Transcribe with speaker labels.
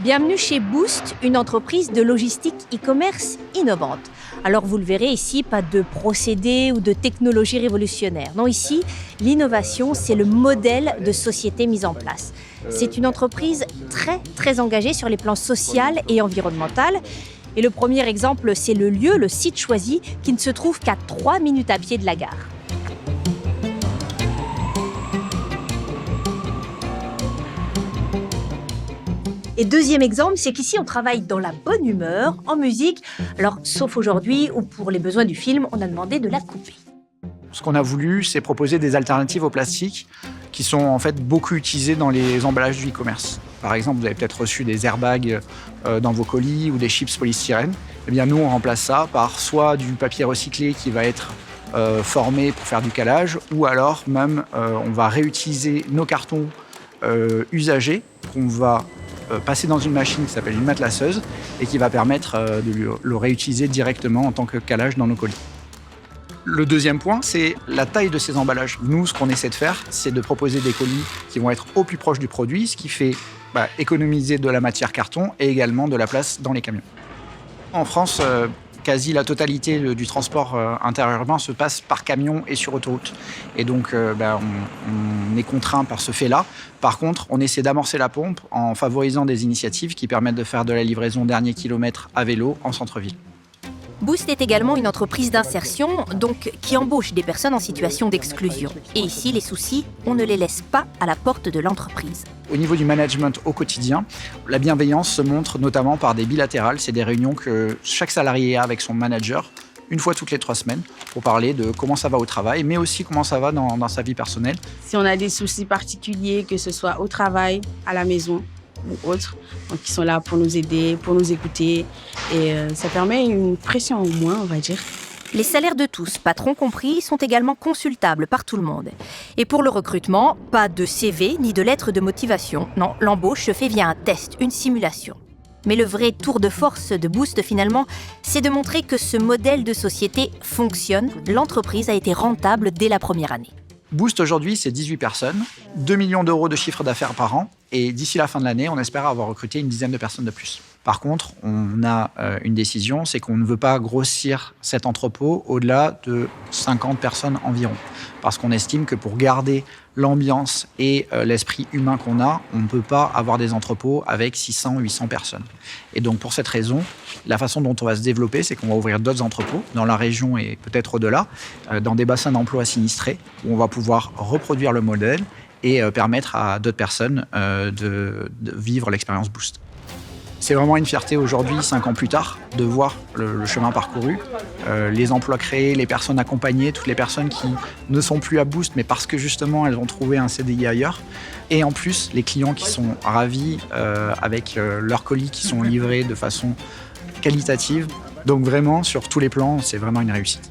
Speaker 1: Bienvenue chez Boost, une entreprise de logistique e-commerce innovante. Alors vous le verrez ici, pas de procédés ou de technologie révolutionnaire. Non, ici, l'innovation, c'est le modèle de société mis en place. C'est une entreprise très engagée sur les plans social et environnemental. Et le premier exemple, c'est le lieu, le site choisi, qui ne se trouve qu'à 3 minutes à pied de la gare. Et deuxième exemple, c'est qu'ici, on travaille dans la bonne humeur, en musique. Alors, sauf aujourd'hui, où pour les besoins du film, on a demandé de la couper.
Speaker 2: Ce qu'on a voulu, c'est proposer des alternatives au plastique qui sont en fait beaucoup utilisées dans les emballages du e-commerce. Par exemple, vous avez peut-être reçu des airbags dans vos colis ou des chips polystyrène. Eh bien, nous, on remplace ça par soit du papier recyclé qui va être formé pour faire du calage, ou alors même, on va réutiliser nos cartons usagés qu'on va passer dans une machine qui s'appelle une matelasseuse et qui va permettre de le réutiliser directement en tant que calage dans nos colis. Le deuxième point, c'est la taille de ces emballages. Nous, ce qu'on essaie de faire, c'est de proposer des colis qui vont être au plus proche du produit, ce qui fait économiser de la matière carton et également de la place dans les camions. En France, quasi la totalité du transport interurbain se passe par camion et sur autoroute. Et donc, on est contraint par ce fait-là. Par contre, on essaie d'amorcer la pompe en favorisant des initiatives qui permettent de faire de la livraison dernier kilomètre à vélo en centre-ville.
Speaker 1: Boost est également une entreprise d'insertion, donc qui embauche des personnes en situation d'exclusion. Et ici, les soucis, on ne les laisse pas à la porte de l'entreprise.
Speaker 2: Au niveau du management au quotidien, la bienveillance se montre notamment par des bilatérales. C'est des réunions que chaque salarié a avec son manager une fois toutes les 3 semaines pour parler de comment ça va au travail, mais aussi comment ça va dans sa vie personnelle.
Speaker 3: Si on a des soucis particuliers, que ce soit au travail, à la maison ou autres, donc ils sont là pour nous aider, pour nous écouter. Et ça permet une pression au moins, on va dire.
Speaker 1: Les salaires de tous, patrons compris, sont également consultables par tout le monde. Et pour le recrutement, pas de CV ni de lettre de motivation. Non, l'embauche se fait via un test, une simulation. Mais le vrai tour de force de Boost, finalement, c'est de montrer que ce modèle de société fonctionne. L'entreprise a été rentable dès la première année.
Speaker 2: Boost aujourd'hui, c'est 18 personnes, 2 millions d'euros de chiffre d'affaires par an. Et d'ici la fin de l'année, on espère avoir recruté une dizaine de personnes de plus. Par contre, on a une décision, c'est qu'on ne veut pas grossir cet entrepôt au-delà de 50 personnes environ. Parce qu'on estime que pour garder l'ambiance et l'esprit humain qu'on a, on ne peut pas avoir des entrepôts avec 600 ou 800 personnes. Et donc pour cette raison, la façon dont on va se développer, c'est qu'on va ouvrir d'autres entrepôts dans la région et peut-être au-delà, dans des bassins d'emploi sinistrés, où on va pouvoir reproduire le modèle et permettre à d'autres personnes de vivre l'expérience Boost. C'est vraiment une fierté aujourd'hui, 5 ans plus tard, de voir le chemin parcouru, les emplois créés, les personnes accompagnées, toutes les personnes qui ne sont plus à Boost, mais parce que justement elles ont trouvé un CDI ailleurs. Et en plus, les clients qui sont ravis avec leurs colis qui sont livrés de façon qualitative. Donc vraiment, sur tous les plans, c'est vraiment une réussite.